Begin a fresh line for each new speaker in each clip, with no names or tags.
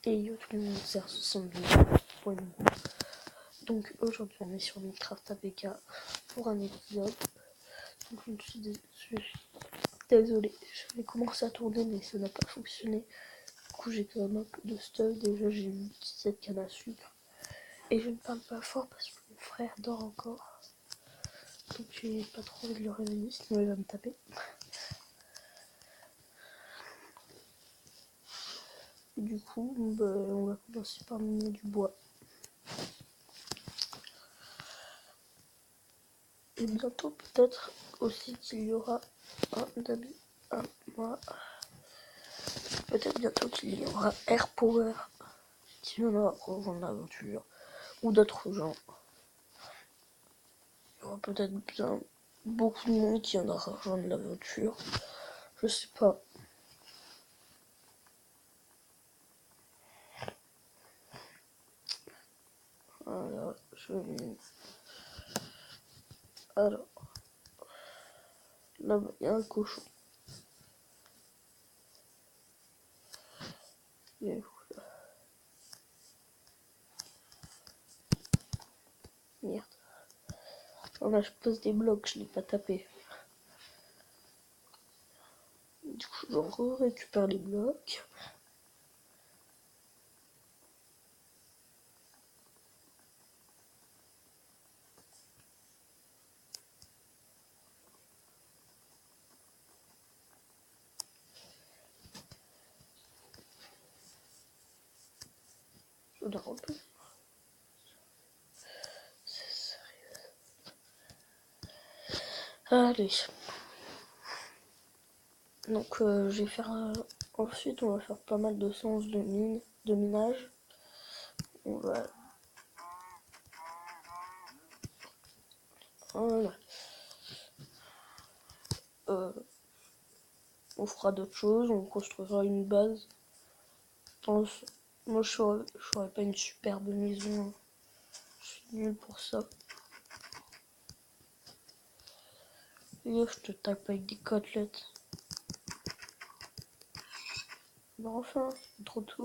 Et yo tout le monde, c'est Arsène. Donc aujourd'hui on est sur Minecraft APK pour un épisode. Donc je suis désolée, j'avais commencé à tourner mais ça n'a pas fonctionné. Du coup j'ai quand même un peu de stuff, déjà j'ai eu 17 cannes à sucre. Et je ne parle pas fort parce que mon frère dort encore. Donc j'ai pas trop envie de le réveiller sinon il va me taper. Et du coup on va commencer par miner du bois. Et bientôt peut-être aussi qu'il y aura un ami à moi. Peut-être bientôt qu'il y aura Air Power qui viendra rejoindre l'aventure. Ou d'autres gens. Il y aura peut-être bien beaucoup de monde qui viendra rejoindre l'aventure. Je sais pas. Voilà, je vais... Alors. Là-bas, il y a un cochon. Et voilà. Merde. Là, je pose des blocs, je l'ai pas tapé. Du coup, je récupère les blocs. Je dois remplir. C'est sérieux. Allez. Donc, je vais faire... ensuite, on va faire pas mal de sens de minage. On va... Voilà. On fera d'autres choses, on construira une base. Moi, je ferais pas une superbe maison. Je suis nul pour ça. Et là, je te tape avec des côtelettes. Bah enfin, c'est trop tôt.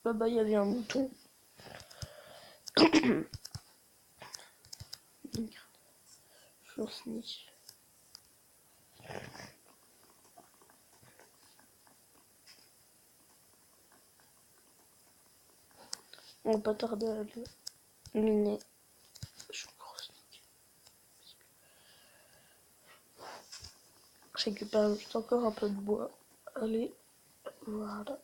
Là-bas, il y avait un mouton. Je snitch. On va pas tarder à le miner. Je suis encore sneak. Je récupère juste encore un peu de bois. Allez, voilà.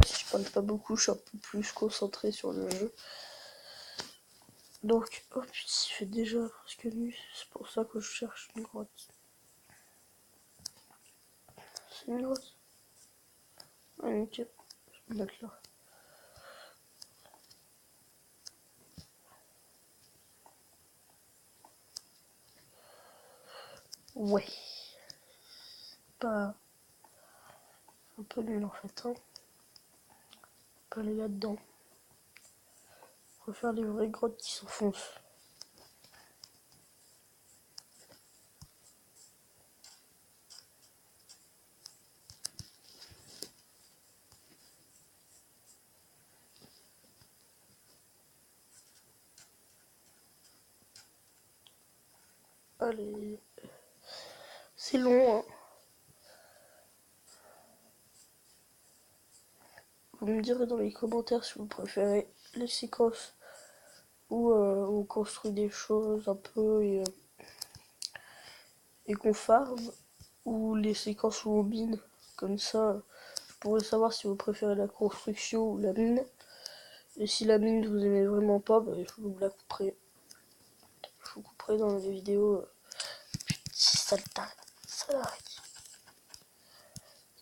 Si je parle pas beaucoup, je suis un peu plus concentré sur le jeu. Donc, oh putain, il fait déjà presque nuit. C'est pour ça que je cherche une grotte. C'est une grotte. Ah, nickel. Je vais me mettre là. Ouais. Pas un peu nul en fait. Hein. On peut aller là-dedans. Refaire les vraies grottes qui s'enfoncent. Allez. C'est long, hein. Vous me direz dans les commentaires si vous préférez les séquences où on construit des choses un peu et qu'on farme, ou les séquences où on mine. Comme ça, je pourrais savoir si vous préférez la construction ou la mine. Et si la mine vous aimez vraiment pas, bah, je vous la couperai. Je vous couperai dans les vidéos. Petit salarié.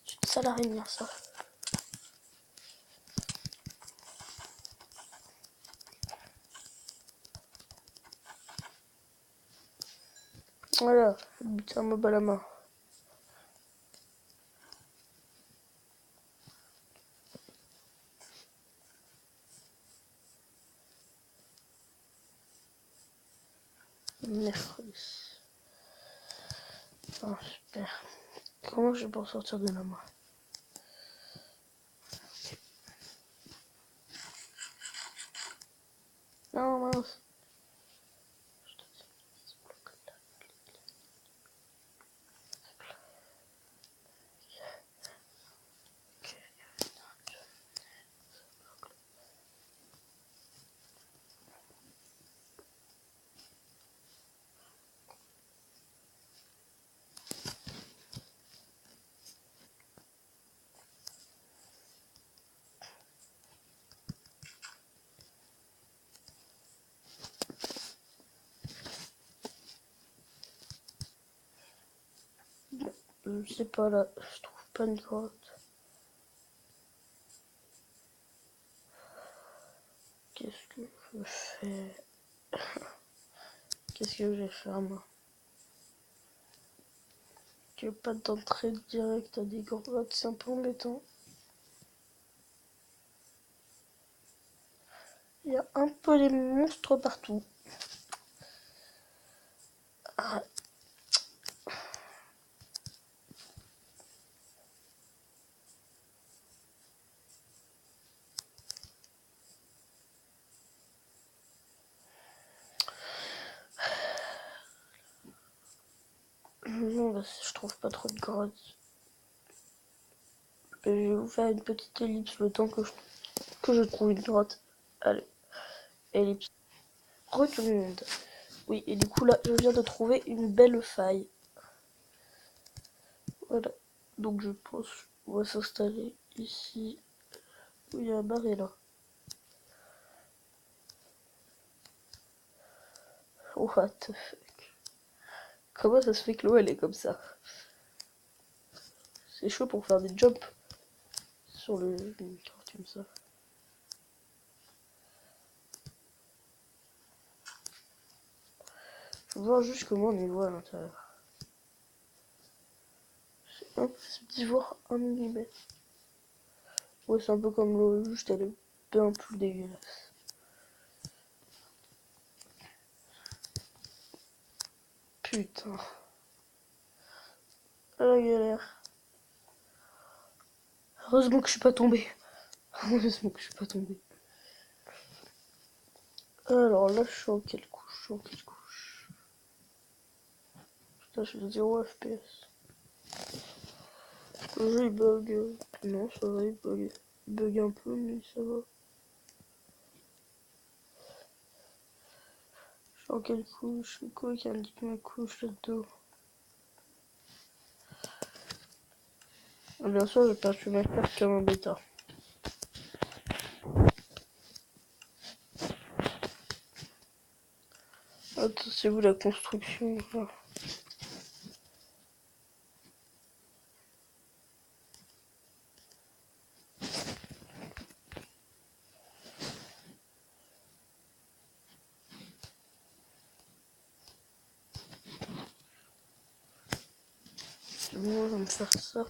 C'est une sale araignée, ça. Voilà, but un mob à la main. Mercredi. Oh, super. Comment je vais pour sortir de la main? Non, mince. Je sais pas là, je trouve pas une grotte. Qu'est-ce que je fais? Qu'est-ce que je vais faire moi? Qu'il n'y a pas d'entrée directe à des grottes, c'est un peu embêtant. Il y a un peu les monstres partout. Ah. Non, bah, je trouve pas trop de grottes. Je vais vous faire une petite ellipse le temps que je trouve une grotte. Allez, ellipse. Retourne. Oui, et du coup là, je viens de trouver une belle faille. Voilà. Donc je pense qu'on va s'installer ici. Où il y a un barré là. What the fuck? Comment ça se fait que l'eau elle est comme ça? C'est chaud pour faire des jumps sur une carte comme ça. Je veux voir juste comment on y voit à l'intérieur. C'est impossible d'y voir 1 mm. Ouais, c'est un peu comme l'eau, juste elle est bien plus dégueulasse. Putain. Ah, la galère. Heureusement que je suis pas tombée. Heureusement que je suis pas tombée. Alors là, je suis en quelle couche? Je suis en quelle couche? Putain, je suis 0 FPS. Le jeu il bug. Non, ça va, il bug. Il bug un peu, mais ça va. Je suis en quelle couche? C'est quoi qui indique ma couche là-dedans? Bien sûr, j'ai perdu ma carte comme un bêta. Attends, c'est vous la construction là. C'est bon, je vais me faire ça.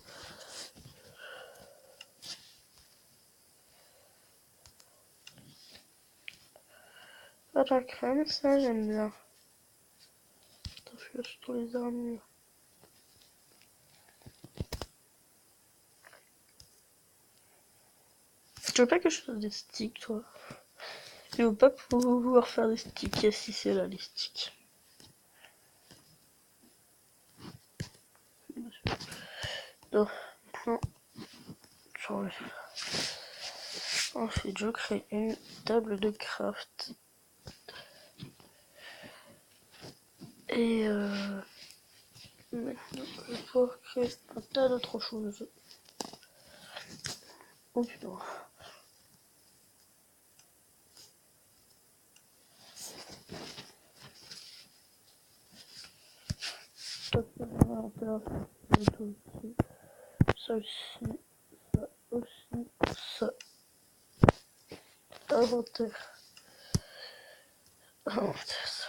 Ah, la crème, ça j'aime bien. Attends, je suis là sur les armures. Tu veux pas que je fasse des sticks, toi? Tu veux pas pouvoir faire des sticks? Ah, si, c'est là, les sticks. Non, non, j'enlève. Ensuite, je crée une table de craft. Et maintenant, je vais pouvoir créer un tas d'autres choses. Oh putain. inventaire, ça aussi, ça aussi, ça. Inventaire. Inventaire, ça.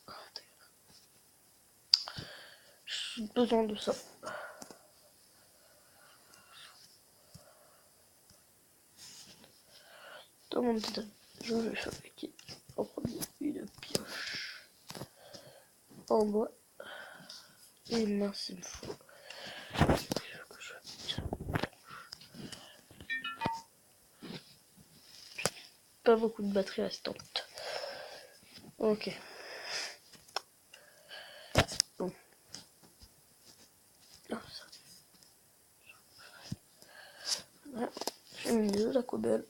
Inventaire. J'ai besoin de ça. Dans mon détail, je vais fabriquer en premier une pioche en bois. Et mince, il me faut. Pas beaucoup de batterie restante. Ok. Bon. Ah, ça. Voilà. J'ai mis de la cobelle.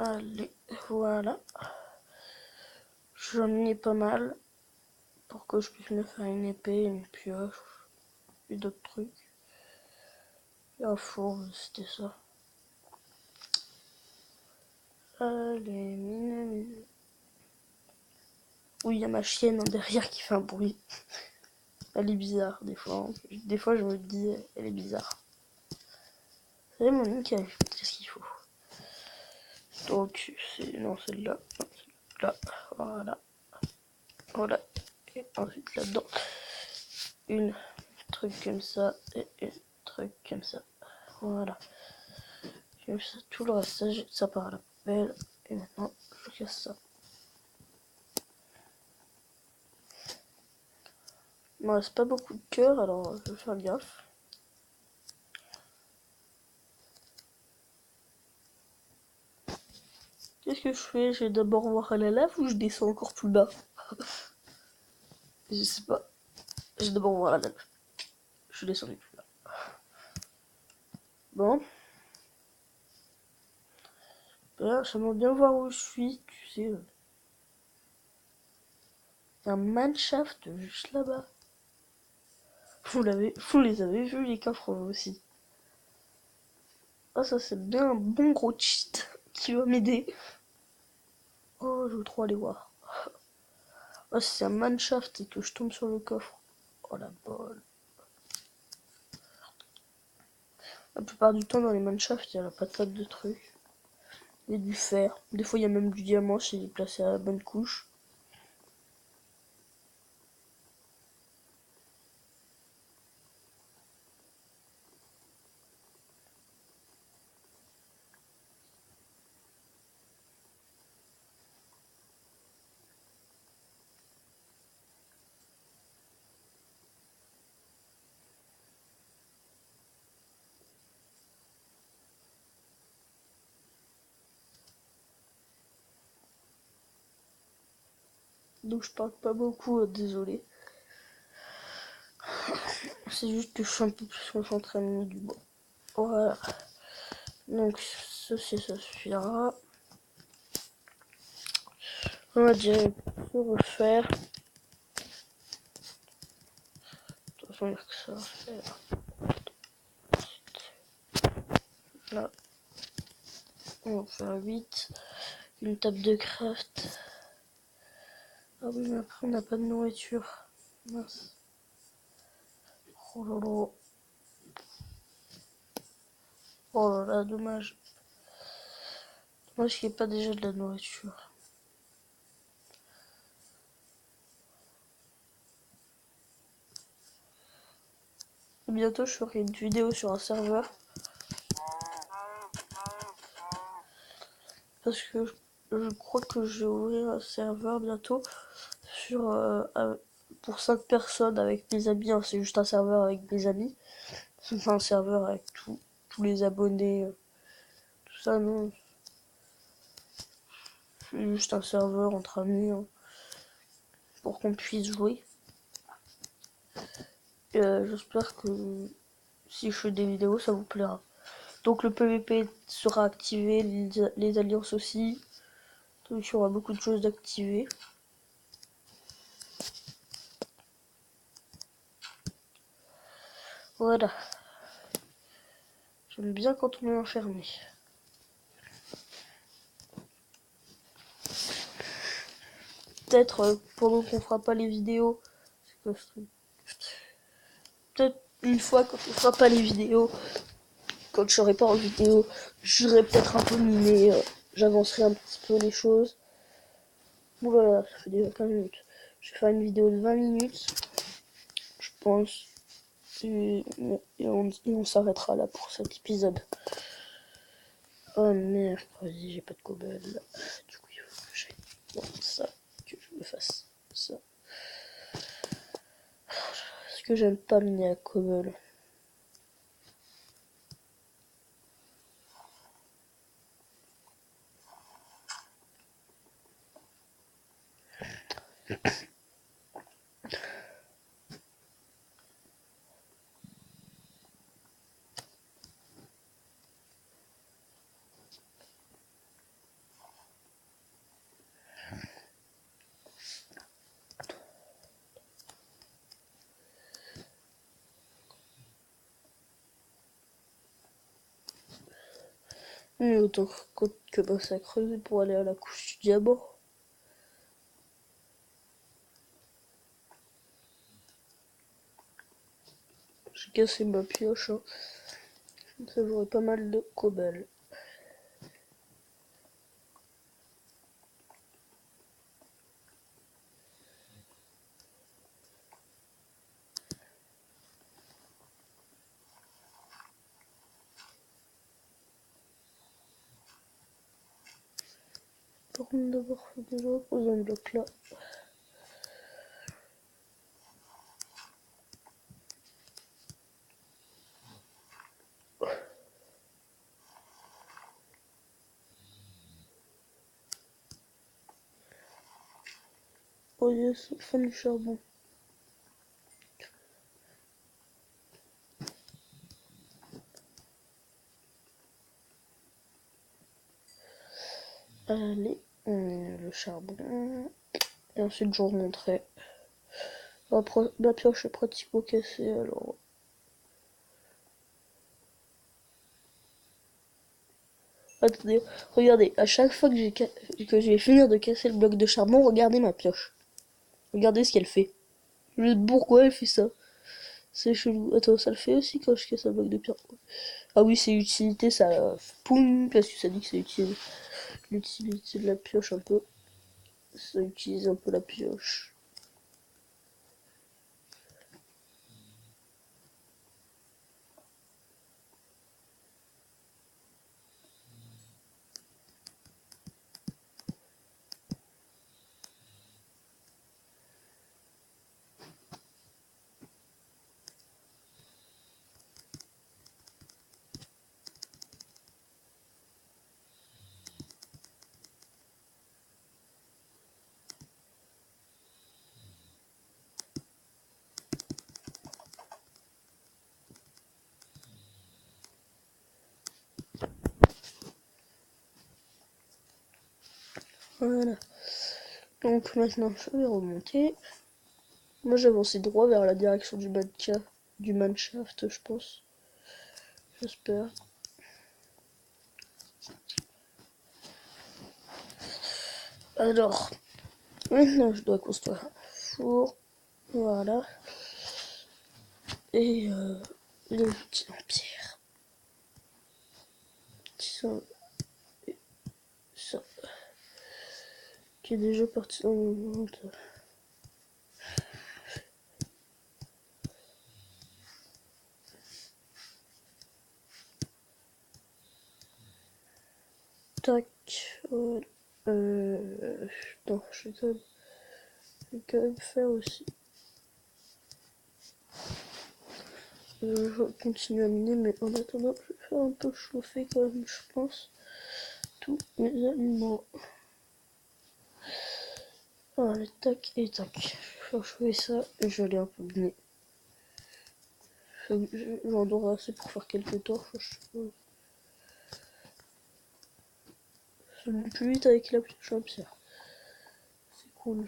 Allez, voilà. J'en ai pas mal pour que je puisse me faire une épée, une pioche et d'autres trucs. Et un four, c'était ça. Allez, mine. Oui, il y a ma chienne en derrière qui fait un bruit. Elle est bizarre des fois. Des fois, je me dis, elle est bizarre. C'est mon nickel, qu'est-ce qu'il faut. Donc, c'est. Non, celle-là. Non, celle-là. Voilà. Voilà. Et ensuite, là-dedans, une truc comme ça et une truc comme ça. Voilà. J'ai mis ça, tout le reste, ça, ça part à la poubelle. Et maintenant, je casse ça. Il me reste pas beaucoup de cœur, alors je vais faire gaffe. Qu'est-ce que je fais? Je vais d'abord voir à la lave ou je descends encore plus bas? Je sais pas. Je vais d'abord voir la lave. Je suis descendu plus bas. Bon. Là, j'aimerais bien voir où je suis, tu sais. Il y a un manshaft juste là-bas. Vous les avez vus les coffres aussi. Ah, ça c'est bien un bon gros cheat qui va m'aider. Oh, je veux trop aller voir. Oh, si c'est un manshaft et que je tombe sur le coffre. Oh la bol. La plupart du temps dans les manshafts, il y a la patate de trucs. Il y a du fer. Des fois, il y a même du diamant si il est placé à la bonne couche. Donc je parle pas beaucoup, désolé. C'est juste que je suis un peu plus concentré à mener du bois. Voilà. Donc ceci, ça suffira. On va déjà tout refaire. De toute façon, il n'y a que ça à faire. Là, on va faire 8. Une table de craft. Ah oui, mais après, on n'a pas de nourriture. Mince. Oh là là. Oh là là, dommage. Dommage qu'il n'y ait pas déjà de la nourriture. Et bientôt, je ferai une vidéo sur un serveur. Parce que je crois que je vais ouvrir un serveur bientôt sur pour 5 personnes avec mes amis. Hein, c'est juste un serveur avec mes amis. C'est pas un serveur avec tous les abonnés. Tout ça, non. C'est juste un serveur entre amis. Hein, pour qu'on puisse jouer. J'espère que si je fais des vidéos, ça vous plaira. Donc le PVP sera activé, les alliances aussi. Donc il y aura beaucoup de choses d'activer. Voilà. J'aime bien quand on est enfermé. Peut-être pendant qu'on fera pas les vidéos. Peut-être une fois quand on fera pas les vidéos. Quand je serai pas en vidéo, j'aurai peut-être un peu miné. J'avancerai un petit peu les choses. Voilà, ça fait déjà 15 minutes. Je vais faire une vidéo de 20 minutes. Je pense. Et on s'arrêtera là pour cet épisode. Oh merde, vas-y, j'ai pas de cobble. Du coup, il faut que j'aille dans ça, que je me fasse ça. Parce que j'aime pas miner à cobble. Mais autant que passer à creuser pour aller à la couche du diamant. J'ai cassé ma pioche. Hein. Ça j'aurais pas mal de cobble. Par contre, d'abord, faut déjà poser un bloc là. Oh yes, fin du charbon. Allez, le charbon. Et ensuite, je remonterai. Ma pioche est pratiquement cassée alors. Attendez, regardez, à chaque fois que je vais finir de casser le bloc de charbon, regardez ma pioche. Regardez ce qu'elle fait. Pourquoi elle fait ça? C'est chelou. Attends, ça le fait aussi quand je casse un bloc de pierre. Ah oui, c'est utilité, ça poum, parce que ça dit que c'est utile. L'utilité de la pioche un peu. Ça utilise un peu la pioche. Voilà. Donc maintenant, je vais remonter. Moi, j'avance droit vers la direction du manshaft, je pense. J'espère. Alors, maintenant, je dois construire un four. Voilà. Et les outils en pierre. Ça, ça. Qui est déjà parti dans mon inventaire. Tac. Non, je vais quand même faire aussi. Je vais continuer à miner, mais en attendant, je vais faire un peu chauffer quand même, je pense, tous mes aliments. Allez, tac et tac. Je vais faire chauffer ça et je vais aller un peu miner. J'en aurai assez pour faire quelques torches. Je vais plus vite avec la pioche en pierre. C'est cool.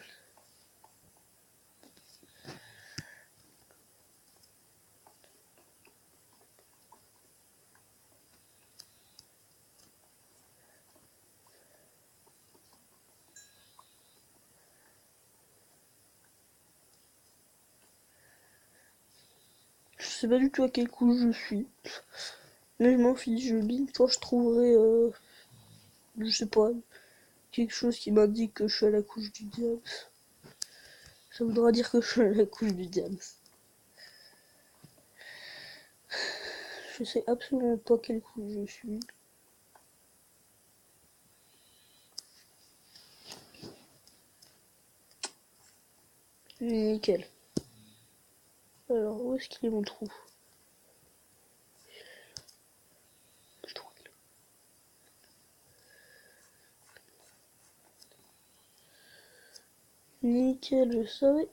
sais pas du tout à quelle couche je suis. Mais je m'en fiche, je lis quand je trouverai, je sais pas, quelque chose qui m'indique que je suis à la couche du diable. Ça voudra dire que je suis à la couche du diable. Je sais absolument pas quelle couche je suis. Nickel. Alors, où est-ce qu'il est mon trou? Nickel, je savais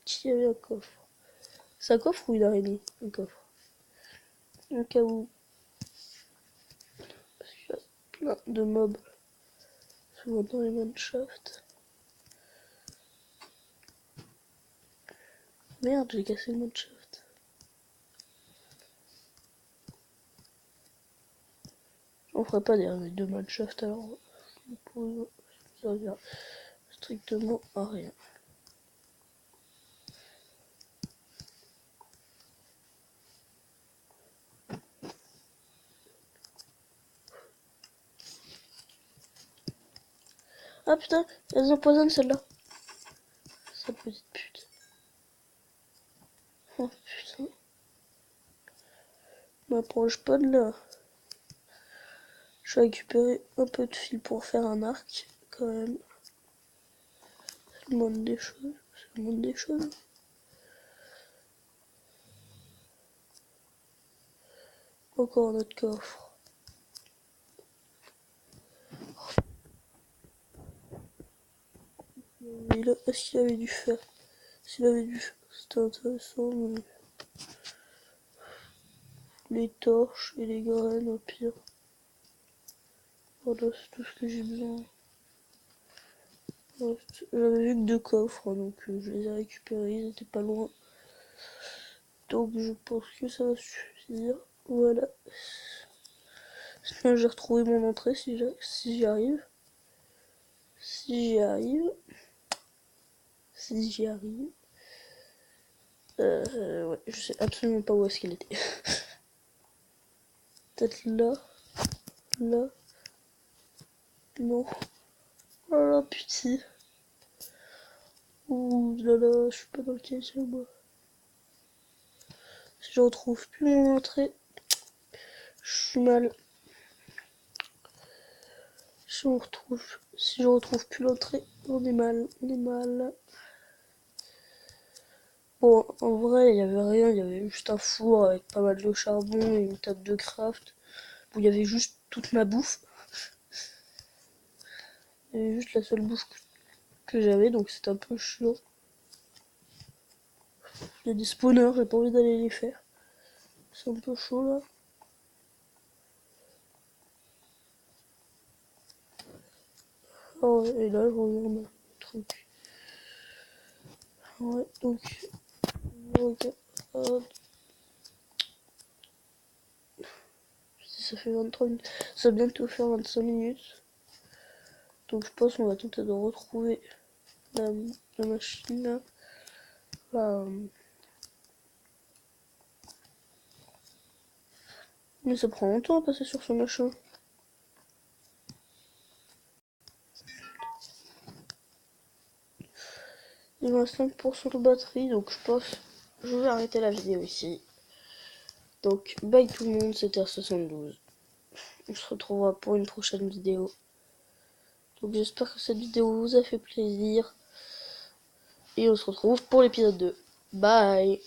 qu'il y avait un coffre. C'est un coffre ou une araignée? Un coffre. Au cas où. Parce qu'il y a plein de mobs. Souvent dans les manshafts. Merde, j'ai cassé le manshaft. On ferait pas des revues de manshaft alors. Ça servir strictement à rien. Ah putain, elles empoisonnent celle-là. Sa petite pute. Oh putain. M'approche pas de là. Je vais récupérer un peu de fil pour faire un arc, quand même. C'est le monde des choses. C'est le monde des choses. Encore un autre coffre. Est-ce qu'il avait du fer? S'il avait du fer, c'était intéressant, mais... Les torches et les graines, au pire. Voilà, c'est tout ce que j'ai besoin. Ouais, j'avais vu que 2 coffres, hein, donc je les ai récupérés, ils étaient pas loin. Donc je pense que ça va suffire. Voilà. Sinon j'ai retrouvé mon entrée si j'y arrive. Si j'y arrive. Si j'y arrive. Ouais, je sais absolument pas où est-ce qu'elle était. Peut-être là. Là. Non. Oh là, putain. Ouh là là, je suis pas dans le quartier moi. Si je retrouve plus mon entrée, je suis mal. Si je retrouve plus l'entrée, on est mal. On est mal. Bon, en vrai, il y avait rien, il y avait juste un four avec pas mal de charbon et une table de craft où il y avait juste toute ma bouffe. Il y avait juste la seule bouffe que j'avais, donc c'était un peu chiant. Il y a des spawners, j'ai pas envie d'aller les faire. C'est un peu chaud là. Oh, et là, je regarde mon truc. Ouais, donc, je regarde. Ça fait 23 minutes. Ça va bientôt faire 25 minutes. Donc je pense qu'on va tenter de retrouver la machine là. Mais ça prend longtemps à passer sur ce machin. Il me reste 5% de batterie, donc je pense que je vais arrêter la vidéo ici. Donc bye tout le monde, c'était R72. On se retrouvera pour une prochaine vidéo. Donc j'espère que cette vidéo vous a fait plaisir. Et on se retrouve pour l'épisode 2. Bye!